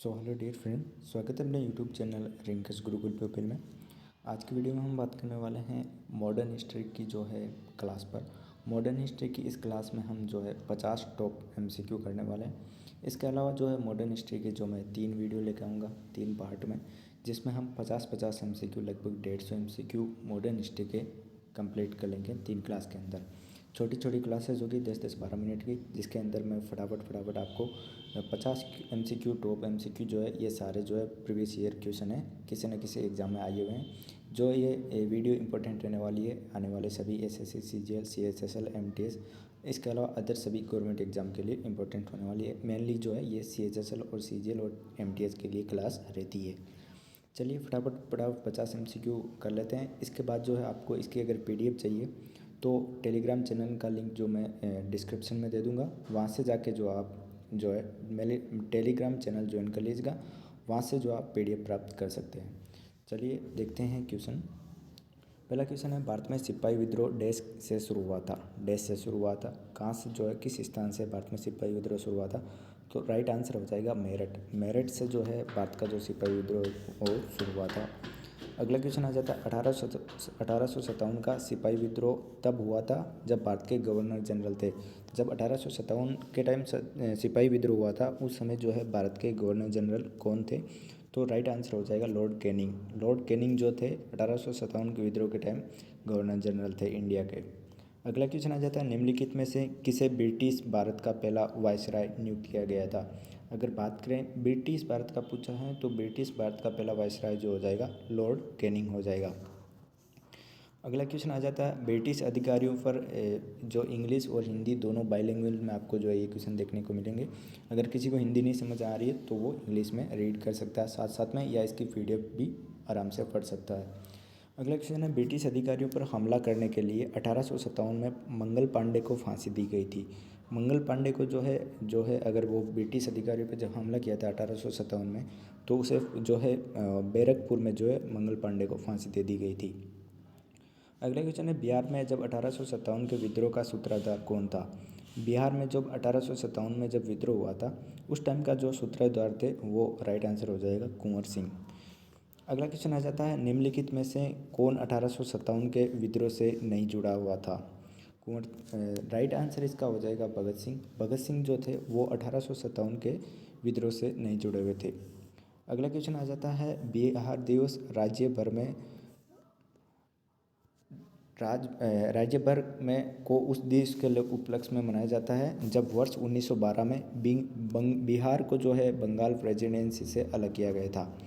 Hello dear friend, स्वागत है अपने यूट्यूब चैनल रिंकस गुरुकुल प्यूपिल में। आज की वीडियो में हम बात करने वाले हैं मॉडर्न हिस्ट्री की जो है क्लास पर। मॉडर्न हिस्ट्री की इस क्लास में हम जो है 50 टॉप एमसीक्यू करने वाले हैं। इसके अलावा जो है मॉडर्न हिस्ट्री के जो मैं 3 वीडियो लेकर आऊँगा 3 पार्ट में, जिसमें हम 50-50 एमसीक्यू लगभग 150 एमसीक्यू मॉडर्न हिस्ट्री के कंप्लीट कर लेंगे 3 क्लास के अंदर। छोटी छोटी क्लासेज होगी 10-10 12 मिनट की, जिसके अंदर मैं फटाफट आपको 50 एमसीक्यू टॉप एमसीक्यू जो है ये सारे जो है प्रीवियस ईयर क्वेश्चन है, किसी न किसी एग्जाम में आए हुए हैं। जो ये वीडियो इंपॉर्टेंट रहने वाली है आने वाले सभी एसएससी, सीजीएल, सीएचएसएल, एमटीएस, इसके अलावा अदर सभी गवर्नमेंट एग्जाम के लिए इंपॉर्टेंट होने वाली है। मेनली जो है ये सीएचएसएल और सीजीएल और एमटीएस के लिए क्लास रहती है। चलिए फटाफट 50 एमसीक्यू कर लेते हैं। इसके बाद जो है आपको इसकी अगर पीडीएफ चाहिए तो टेलीग्राम चैनल का लिंक जो मैं डिस्क्रिप्शन में दे दूंगा, वहाँ से जाके जो आप जो है मेरे टेलीग्राम चैनल ज्वाइन कर लीजिएगा, वहाँ से जो आप पीडीएफ प्राप्त कर सकते हैं। चलिए देखते हैं क्वेश्चन। पहला क्वेश्चन है, भारत में सिपाही विद्रोह डैश से शुरू हुआ था। डैश से शुरू हुआ था, कहाँ से जो है किस स्थान से भारत में सिपाही विद्रोह शुरू हुआ था? तो राइट आंसर हो जाएगा मेरठ। मेरठ से जो है भारत का जो सिपाही विद्रोह वो शुरू हुआ था। अगला क्वेश्चन आ जाता है, 1857 का सिपाही विद्रोह तब हुआ था जब भारत के गवर्नर जनरल थे। जब 1857 के टाइम सिपाही विद्रोह हुआ था, उस समय जो है भारत के गवर्नर जनरल कौन थे? तो राइट आंसर हो जाएगा लॉर्ड कैनिंग। लॉर्ड कैनिंग जो थे 1857 के विद्रोह के टाइम गवर्नर जनरल थे इंडिया के। अगला क्वेश्चन आ जाता है, निम्नलिखित में से किसे ब्रिटिश भारत का पहला वायसराय नियुक्त किया गया था? अगर बात करें ब्रिटिश भारत का पूछा है तो ब्रिटिश भारत का पहला वायसराय जो हो जाएगा लॉर्ड कैनिंग हो जाएगा। अगला क्वेश्चन आ जाता है, ब्रिटिश अधिकारियों पर जो इंग्लिश और हिंदी दोनों बाइलिंगुअल में आपको जो है ये क्वेश्चन देखने को मिलेंगे। अगर किसी को हिंदी नहीं समझ आ रही है तो वो इंग्लिश में रीड कर सकता है साथ साथ में, या इसकी पीडीएफ भी आराम से पढ़ सकता है। अगला क्वेश्चन है, ब्रिटिश अधिकारियों पर हमला करने के लिए 1857 में मंगल पांडे को फांसी दी गई थी। मंगल पांडे को जो है अगर वो ब्रिटिश अधिकारियों पर जब हमला किया था 1857 में, तो उसे जो है बैरकपुर में जो है मंगल पांडे को फांसी दे दी गई थी। अगला क्वेश्चन है, बिहार में जब 1857 के विद्रोह का सूत्रधार कौन था? बिहार में जब 1857 में जब विद्रोह हुआ था उस टाइम का जो सूत्रधार थे वो राइट आंसर हो जाएगा कुंवर सिंह। अगला क्वेश्चन आ जाता है, निम्नलिखित में से कौन 1857 के विद्रोह से नहीं जुड़ा हुआ था? राइट आंसर इसका हो जाएगा भगत सिंह। भगत सिंह जो थे वो 1857 के विद्रोह से नहीं जुड़े हुए थे। अगला क्वेश्चन आ जाता है, बिहार दिवस राज्य भर में को उस देश के उपलक्ष्य में मनाया जाता है जब वर्ष 1912 में बिहार को जो है बंगाल प्रेसिडेंसी से अलग किया गया था।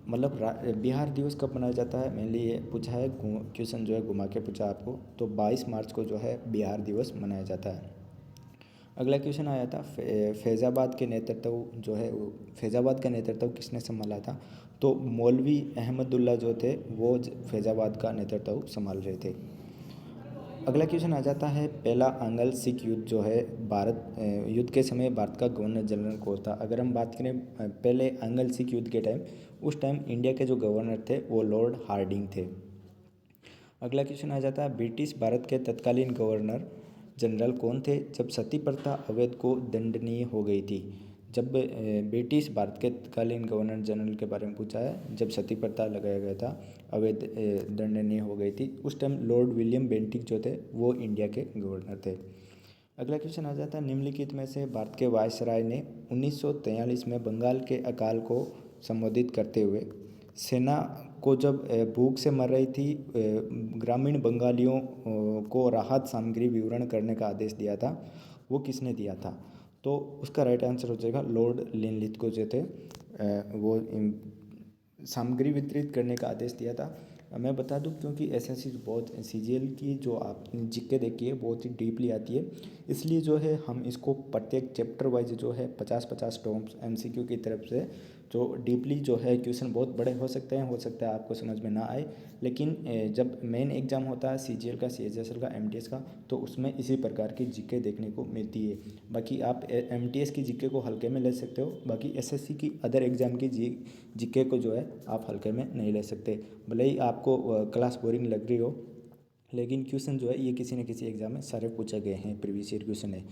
मतलब बिहार दिवस कब मनाया जाता है, मेनली ये पूछा है क्वेश्चन जो है घुमा के पूछा आपको, तो 22 मार्च को जो है बिहार दिवस मनाया जाता है। अगला क्वेश्चन आया था, फैज़ाबाद के नेतृत्व जो है फैज़ाबाद का नेतृत्व किसने संभाला था? तो मौलवी अहमदुल्ला जो थे वो फैज़ाबाद का नेतृत्व संभाल रहे थे। अगला क्वेश्चन आ जाता है, पहला आंग्ल सिख युद्ध जो है युद्ध के समय भारत का गवर्नर जनरल कौन था? अगर हम बात करें पहले आंग्ल सिख युद्ध के टाइम, उस टाइम इंडिया के जो गवर्नर थे वो लॉर्ड हार्डिंग थे। अगला क्वेश्चन आ जाता है, ब्रिटिश भारत के तत्कालीन गवर्नर जनरल कौन थे जब सती प्रथा अवैध को दंडनीय हो गई थी? जब ब्रिटिश भारत के तत्कालीन गवर्नर जनरल के बारे में पूछा है, जब सती प्रथा लगाया गया था, अवैध दंडनीय हो गई थी, उस टाइम लॉर्ड विलियम बेंटिक जो थे वो इंडिया के गवर्नर थे। अगला क्वेश्चन आ जाता है, निम्नलिखित में से भारत के वायसराय ने 1943 में बंगाल के अकाल को संबोधित करते हुए सेना को जब भूख से मर रही थी ग्रामीण बंगालियों को राहत सामग्री वितरण करने का आदेश दिया था, वो किसने दिया था? तो उसका राइट आंसर हो जाएगा लॉर्ड लिनलिथ जो थे वो सामग्री वितरित करने का आदेश दिया था। मैं बता दूं क्योंकि एसएससी बहुत सीजीएल की जो आप जीके देखी है बहुत ही डीपली आती है, इसलिए जो है हम इसको प्रत्येक चैप्टर वाइज जो है 50-50 टॉप्स एमसीक्यू की तरफ से जो डीपली जो है क्वेश्चन बहुत बड़े हो सकते हैं आपको समझ में ना आए, लेकिन जब मेन एग्जाम होता है सीजीएल का, सीएचएसएल का, एमटीएस का, तो उसमें इसी प्रकार की जीके देखने को मिलती है। बाकी आप एमटीएस की जीके को हल्के में ले सकते हो, बाकी एसएससी की अदर एग्जाम की जीके को जो है आप हल्के में नहीं ले सकते। भले ही आपको क्लास बोरिंग लग रही हो, लेकिन क्वेश्चन जो है ये किसी न किसी एग्जाम में सारे पूछे गए हैं, प्रीवियस ईयर क्वेश्चन है।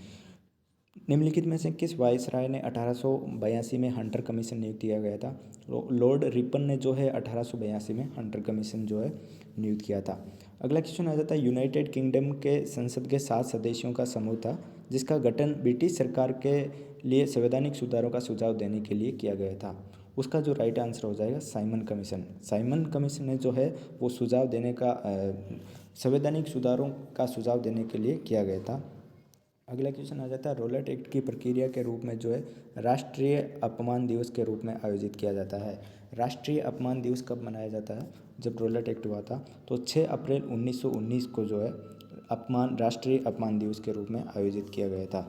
निम्नलिखित में से किस वायसराय ने 1882 में हंटर कमीशन नियुक्त किया गया था? लॉर्ड रिपन ने जो है 1882 में हंटर कमीशन जो है नियुक्त किया था। अगला क्वेश्चन आ जाता है, यूनाइटेड किंगडम के संसद के 7 सदस्यों का समूह था जिसका गठन ब्रिटिश सरकार के लिए संवैधानिक सुधारों का सुझाव देने के लिए किया गया था। उसका जो राइट आंसर हो जाएगा साइमन कमीशन। साइमन कमीशन ने जो है वो सुझाव देने का संवैधानिक सुधारों का सुझाव देने के लिए किया गया था। अगला क्वेश्चन आ जाता है, रोलेट एक्ट की प्रक्रिया के रूप में जो है राष्ट्रीय अपमान दिवस के रूप में आयोजित किया जाता है। राष्ट्रीय अपमान दिवस कब मनाया जाता है? जब रोलेट एक्ट हुआ था तो 6 अप्रैल 1919 को जो है राष्ट्रीय अपमान दिवस के रूप में आयोजित किया गया था।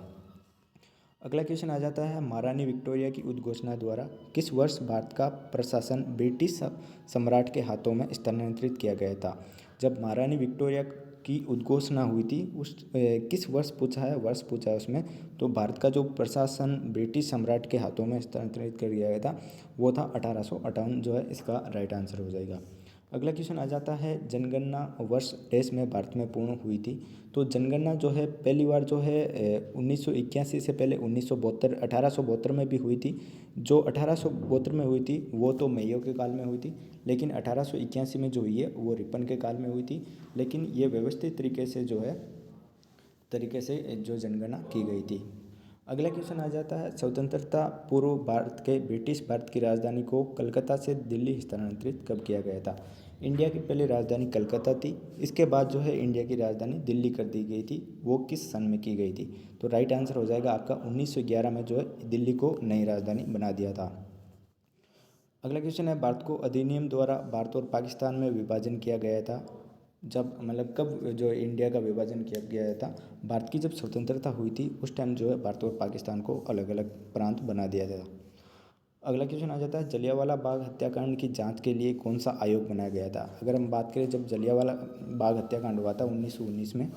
अगला क्वेश्चन आ जाता है, महारानी विक्टोरिया की उद्घोषणा द्वारा किस वर्ष भारत का प्रशासन ब्रिटिश सम्राट के हाथों में स्थानांतरित किया गया था? जब महारानी विक्टोरिया की उद्घोषणा हुई थी उस किस वर्ष पूछा है, वर्ष पूछा है उसमें, तो भारत का जो प्रशासन ब्रिटिश सम्राट के हाथों में स्थानांतरित कर दिया गया था वो था 1858 जो है इसका राइट आंसर हो जाएगा। अगला क्वेश्चन आ जाता है, जनगणना वर्ष डैश में भारत में पूर्ण हुई थी? तो जनगणना जो है पहली बार जो है 1981 से पहले 1872 में भी हुई थी। जो 1872 में हुई थी वो तो मेयो के काल में हुई थी, लेकिन 1881 में जो हुई है वो रिपन के काल में हुई थी। लेकिन ये व्यवस्थित तरीके से जो जनगणना की गई थी। अगला क्वेश्चन आ जाता है, स्वतंत्रता पूर्व भारत के ब्रिटिश भारत की राजधानी को कलकत्ता से दिल्ली स्थानांतरित कब किया गया था? इंडिया की पहली राजधानी कलकत्ता थी, इसके बाद जो है इंडिया की राजधानी दिल्ली कर दी गई थी। वो किस सन में की गई थी? तो राइट आंसर हो जाएगा आपका 1911 में जो है दिल्ली को नई राजधानी बना दिया था। अगला क्वेश्चन है, भारत को अधिनियम द्वारा भारत और पाकिस्तान में विभाजन किया गया था? जब मतलब कब जो इंडिया का विभाजन किया गया था? भारत की जब स्वतंत्रता हुई थी उस टाइम जो है भारत और पाकिस्तान को अलग अलग प्रांत बना दिया था। अगला क्वेश्चन आ जाता है, जलियांवाला बाग हत्याकांड की जांच के लिए कौन सा आयोग बनाया गया था? अगर हम बात करें जब जलियांवाला बाग हत्याकांड हुआ था 1919 में,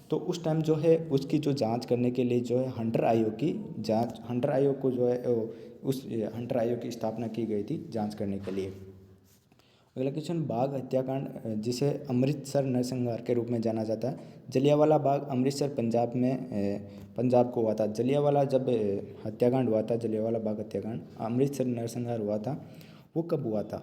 तो उस टाइम जो है उसकी जो जांच करने के लिए जो है हंटर आयोग को जो है उस हंटर आयोग की स्थापना की गई थी जांच करने के लिए। अगला क्वेश्चन, बाग हत्याकांड जिसे अमृतसर नरसंहार के रूप में जाना जाता है, जलियांवाला बाग अमृतसर पंजाब को हुआ था। जलियांवाला जब हत्याकांड हुआ था, जलियांवाला बाग हत्याकांड अमृतसर नरसंहार हुआ था, वो कब हुआ था?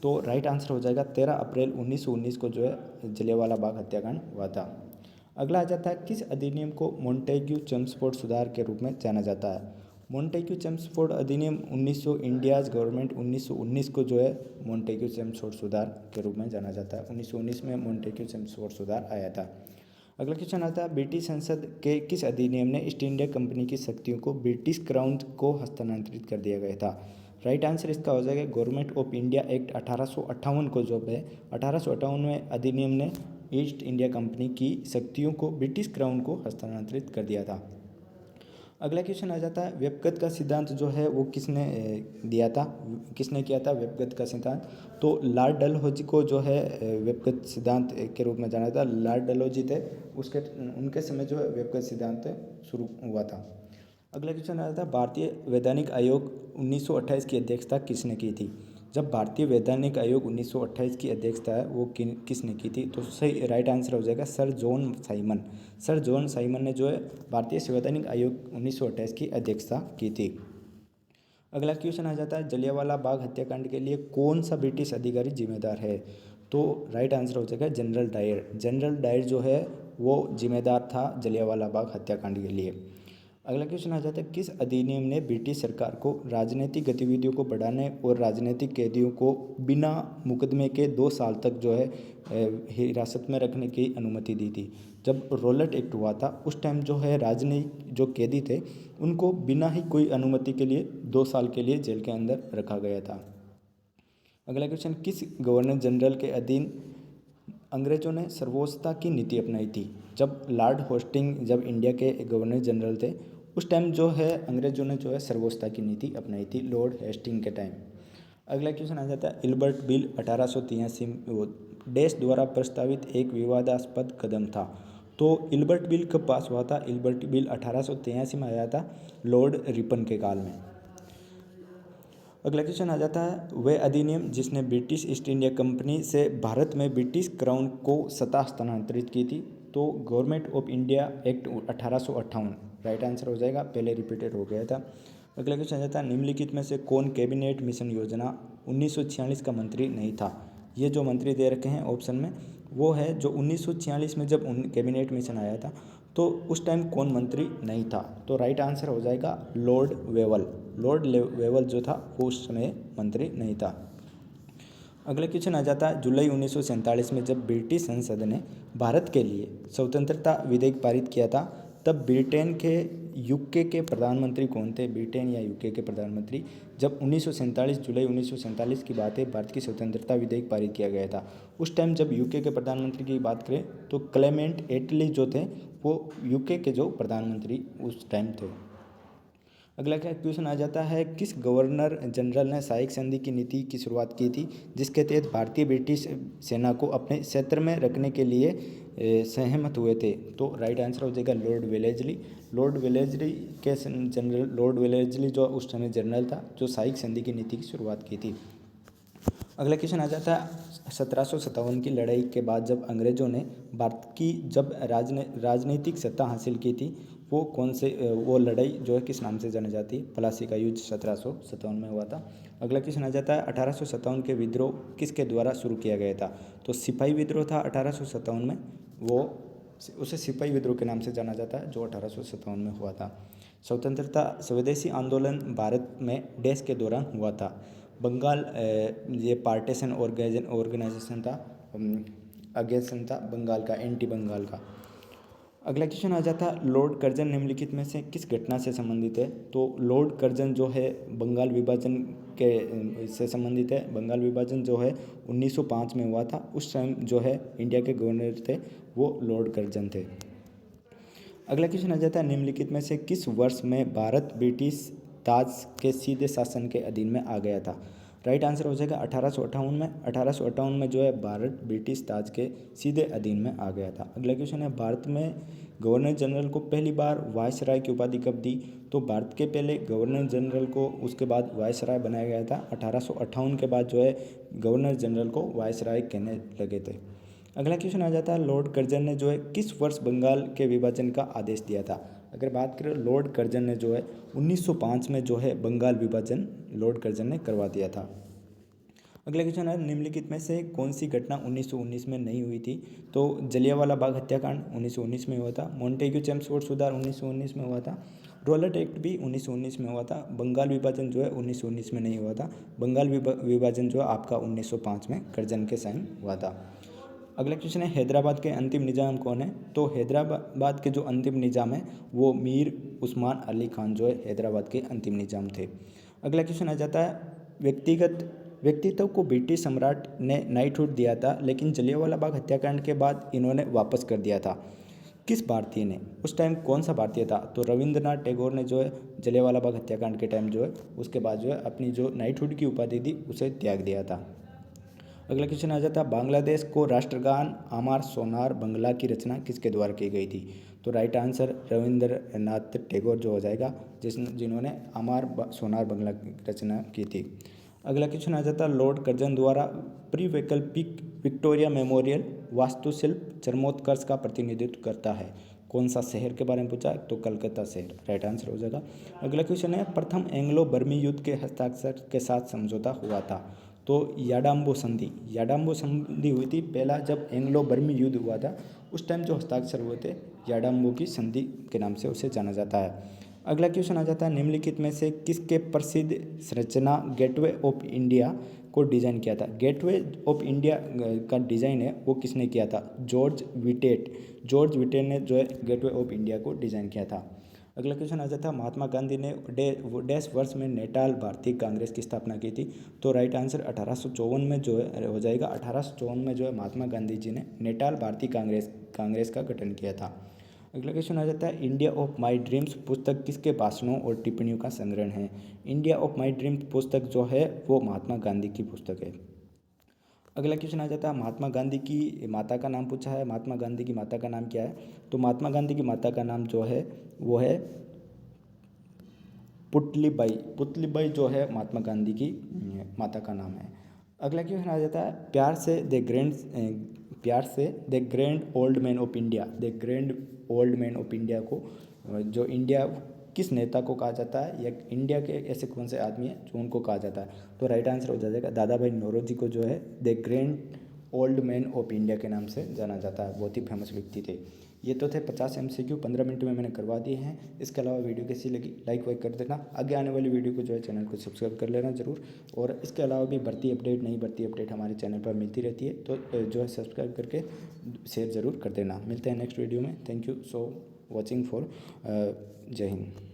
तो राइट आंसर हो जाएगा 13 अप्रैल 1919 को जो है जलियांवाला बाग हत्याकांड हुआ था। अगला आ जाता है, किस अधिनियम को मोंटेग्यू चेम्सफोर्ड सुधार के रूप में जाना जाता है? मोंटेग्यू चेम्सफोर्ड अधिनियम 1900 इंडियाज गवर्नमेंट 1919 को जो है मोंटेग्यू चेम्सफोर्ड सुधार के रूप में जाना जाता है। 1919 में मोंटेग्यू चेम्सफोर्ड सुधार आया था। अगला क्वेश्चन आता है, ब्रिटिश संसद के किस अधिनियम ने ईस्ट इंडिया कंपनी की शक्तियों को ब्रिटिश क्राउन को हस्तांतरित कर दिया गया था? राइट आंसर इसका हो जाएगा गवर्नमेंट ऑफ इंडिया एक्ट 1858 को जो है 1858 में अधिनियम ने ईस्ट इंडिया कंपनी की शक्तियों को ब्रिटिश क्राउन को हस्तांतरित कर दिया था। अगला क्वेश्चन आ जाता है, व्यक्तिगत का सिद्धांत जो है वो किसने दिया था, किसने किया था व्यक्तिगत का सिद्धांत? तो लॉर्ड डलहौजी को जो है व्यक्तिगत सिद्धांत के रूप में जाना था। लॉर्ड डलहौजी थे, उनके समय जो है व्यक्तिगत सिद्धांत शुरू हुआ था। अगला क्वेश्चन आ जाता है, भारतीय वैधानिक आयोग 1928 की अध्यक्षता किसने की थी? जब भारतीय वैधानिक आयोग 1928 की अध्यक्षता है वो किसने की थी? तो सही राइट आंसर हो जाएगा sir John Simon. Sir John Simon ने जो है भारतीय वैधानिक आयोग 1928 की अध्यक्षता की थी। अगला क्वेश्चन आ जाता है, जलियांवाला बाग हत्याकांड के लिए कौन सा ब्रिटिश अधिकारी जिम्मेदार है? तो राइट आंसर हो जाएगा जनरल डायर। जनरल डायर जो है वो जिम्मेदार था जलियांवाला बाग हत्याकांड के लिए। अगला क्वेश्चन आ जाता है, किस अधिनियम ने ब्रिटिश सरकार को राजनीतिक गतिविधियों को बढ़ाने और राजनीतिक कैदियों को बिना मुकदमे के 2 साल तक जो है हिरासत में रखने की अनुमति दी थी? जब रोलेट एक्ट हुआ था उस टाइम जो है राजनीतिक जो कैदी थे उनको बिना ही कोई अनुमति के लिए 2 साल के लिए जेल के अंदर रखा गया था। अगला क्वेश्चन, किस गवर्नर जनरल के अधीन अंग्रेजों ने सर्वोच्चता की नीति अपनाई थी? जब लॉर्ड होस्टिंग जब इंडिया के गवर्नर जनरल थे उस टाइम जो है अंग्रेजों ने जो है सर्वोच्चता की नीति अपनाई थी लॉर्ड हेस्टिंग के टाइम। अगला क्वेश्चन आ जाता है, इल्बर्ट बिल 1883 डैश द्वारा प्रस्तावित एक विवादास्पद कदम था? तो इल्बर्ट बिल कब पास हुआ था? इल्बर्ट बिल 1883 में आया था लॉर्ड रिपन के काल में। अगला क्वेश्चन आ जाता है, वह अधिनियम जिसने ब्रिटिश ईस्ट इंडिया कंपनी से भारत में ब्रिटिश क्राउन को सत्ता हस्तांतरित की थी? तो government of India act 1858। Right answer हो जाएगा, पहले रिपीटेड हो गया था। अगला क्वेश्चन आ जाता है, निम्नलिखित में से कौन कैबिनेट मिशन योजना 1946 का मंत्री नहीं था। ये जो मंत्री दे रखे हैं ऑप्शन में, वो है जो 1946 में जब कैबिनेट मिशन आया था तो उस टाइम कौन मंत्री नहीं था। तो राइट आंसर हो जाएगा लॉर्ड वेवल। लॉर्ड वेवल जो था वो उस समय मंत्री नहीं था। अगला क्वेश्चन आ जाता है, जुलाई 1947 में जब ब्रिटिश संसद ने भारत के लिए स्वतंत्रता विधेयक पारित किया था, तब ब्रिटेन के यूके के प्रधानमंत्री कौन थे। ब्रिटेन या यूके के प्रधानमंत्री, जब 1947 जुलाई 1947 की बात है, भारत की स्वतंत्रता विधेयक पारित किया गया था, उस टाइम जब यूके के प्रधानमंत्री की बात करें तो क्लेमेंट एटली जो थे वो यूके के जो प्रधानमंत्री उस टाइम थे। अगला क्या क्वेश्चन आ जाता है, किस गवर्नर जनरल ने सहायक संधि की नीति की शुरुआत की थी, जिसके तहत भारतीय ब्रिटिश सेना को अपने क्षेत्र में रखने के लिए सहमत हुए थे। तो राइट आंसर हो जाएगा लॉर्ड वेलेस्ली। लॉर्ड वेलेस्ली के जनरल, लॉर्ड वेलेस्ली जो उस समय जनरल था जो सहायक संधि की नीति की शुरुआत की थी। अगला क्वेश्चन आ जाता है, 1757 की लड़ाई के बाद जब अंग्रेज़ों ने भारत की जब राजनीतिक सत्ता हासिल की थी, वो कौन से वो लड़ाई जो है किस नाम से जानी जाती है। प्लासी का युद्ध 1757 में हुआ था। अगला क्वेश्चन आ जाता है, 1857 के विद्रोह किसके द्वारा शुरू किया गया था। तो सिपाही विद्रोह था 1857 में, वो उसे सिपाही विद्रोह के नाम से जाना जाता है जो 1857 में हुआ था। स्वतंत्रता स्वदेशी आंदोलन भारत में डैश के दौरान हुआ था। बंगाल ये पार्टीशन ऑर्गेनाइजेशन था, अगेंस्ट था बंगाल का, एंटी बंगाल का। अगला क्वेश्चन आ जाता है, लॉर्ड कर्जन निम्नलिखित में से किस घटना से संबंधित है। तो लॉर्ड कर्जन जो है बंगाल विभाजन के से संबंधित है। बंगाल विभाजन जो है 1905 में हुआ था, उस टाइम जो है इंडिया के गवर्नर थे वो लॉर्ड कर्जन थे। अगला क्वेश्चन आ जाता है, निम्नलिखित में से किस वर्ष में भारत ब्रिटिश ताज के सीधे शासन के अधीन में आ गया था। राइट आंसर हो जाएगा 1858 में। 1858 में जो है भारत ब्रिटिश ताज के सीधे अधीन में आ गया था। अगला क्वेश्चन है, भारत में गवर्नर जनरल को पहली बार वायसराय की उपाधि कब दी। तो भारत के पहले गवर्नर जनरल को उसके बाद वायसराय बनाया गया था। 1858 के बाद जो है गवर्नर जनरल को वायसराय कहने लगे थे। अगला क्वेश्चन आ जाता है, लॉर्ड कर्जन ने जो है किस वर्ष बंगाल के विभाजन का आदेश दिया था। अगर बात करें लॉर्ड कर्जन ने जो है 1905 में जो है बंगाल विभाजन लॉर्ड कर्जन ने करवा दिया था। अगला क्वेश्चन है, निम्नलिखित में से कौन सी घटना 1919 में नहीं हुई थी। तो जलियांवाला बाग हत्याकांड 1919 में हुआ था। मॉन्टेग्यू चेम्सफोर्ड सुधार 1919 में हुआ था। रॉलेट एक्ट भी 1919 में हुआ था। बंगाल विभाजन जो है 1919 में नहीं हुआ था। बंगाल विभाजन जो है आपका 1905 में कर्जन के साइन हुआ था। अगला क्वेश्चन है, हैदराबाद के अंतिम निजाम कौन है। तो हैदराबाद के जो अंतिम निजाम है वो मीर उस्मान अली खान जो है हैदराबाद के अंतिम निजाम थे। अगला क्वेश्चन आ जाता है, व्यक्तित्व को ब्रिटिश सम्राट ने नाइटहुड दिया था, लेकिन जलियांवाला बाग हत्याकांड के बाद इन्होंने वापस कर दिया था। किस भारतीय ने, उस टाइम कौन सा भारतीय था। तो रविंद्रनाथ टैगोर ने जो है जलियांवाला बाग हत्याकांड के टाइम जो है उसके बाद जो है अपनी जो नाइटहुड की उपाधि थी उसे त्याग दिया था। अगला क्वेश्चन आ जाता है, बांग्लादेश को राष्ट्रगान अमर सोनार बांग्ला की रचना किसके द्वारा की गई थी। तो राइट आंसर रविंद्रनाथ टैगोर जो हो जाएगा, जिन्होंने अमर सोनार बांग्ला की रचना की थी। अगला क्वेश्चन आ जाता है, लॉर्ड कर्जन द्वारा प्री वैकल्पिक विक्टोरिया मेमोरियल वास्तुशिल्प चरमोत्कर्ष का प्रतिनिधित्व करता है। कौन सा शहर के बारे में पूछा है। तो कलकत्ता शहर राइट आंसर हो जाएगा। अगला क्वेश्चन है, प्रथम एंग्लो बर्मी युद्ध के हस्ताक्षर के साथ समझौता हुआ था। तो याडाम्बो संधि हुई थी। पहला जब एंग्लो बर्मी युद्ध हुआ था उस टाइम जो हस्ताक्षर हुए थे याडाम्बो की संधि के नाम से उसे जाना जाता है। अगला क्वेश्चन आ जाता है, निम्नलिखित में से किसके प्रसिद्ध संरचना गेटवे ऑफ इंडिया को डिज़ाइन किया था। गेटवे ऑफ इंडिया का डिज़ाइन है वो किसने किया था। जॉर्ज विटेट ने जो है गेटवे ऑफ इंडिया को डिज़ाइन किया था। अगला क्वेश्चन आ जाता है, महात्मा गांधी ने डैश वर्ष में नेटाल भारतीय कांग्रेस की स्थापना की थी। तो राइट आंसर 1854 में जो है हो जाएगा। 1854 में जो है महात्मा गांधी जी ने नेटाल भारतीय कांग्रेस का गठन किया था। अगला क्वेश्चन आ जाता है, इंडिया ऑफ माई ड्रीम्स पुस्तक किसके भाषणों और टिप्पणियों का संग्रह है। इंडिया ऑफ माई ड्रीम्स पुस्तक जो है वो महात्मा गांधी की पुस्तक है। अगला क्वेश्चन आ जाता है, महात्मा गांधी की माता का नाम पूछा है। महात्मा गांधी की माता का नाम क्या है। तो महात्मा गांधी की माता का नाम जो है वो है पुतलीबाई जो है महात्मा गांधी की माता का नाम है। अगला क्वेश्चन आ जाता है, प्यार से the grand old man of India को जो इंडिया किस नेता को कहा जाता है या इंडिया के ऐसे कौन से आदमी हैं जो उनको कहा जाता है। तो राइट आंसर हो जाएगा दादा भाई नौरोजी को जो है the great old man of India के नाम से जाना जाता है। बहुत ही फेमस व्यक्ति थे। ये तो थे 50 MCQ 15 मिनट में मैंने करवा दिए हैं। इसके अलावा वीडियो कैसी लगी लाइक वाइक कर देना। आगे आने वाली वीडियो को जो है चैनल को सब्सक्राइब कर लेना ज़रूर। और इसके अलावा भी भर्ती अपडेट नई भर्ती अपडेट हमारे चैनल पर मिलती रहती है, तो जो है सब्सक्राइब करके शेयर ज़रूर कर देना। मिलते हैं नेक्स्ट वीडियो में। Thank you so watching for. जय हिंद।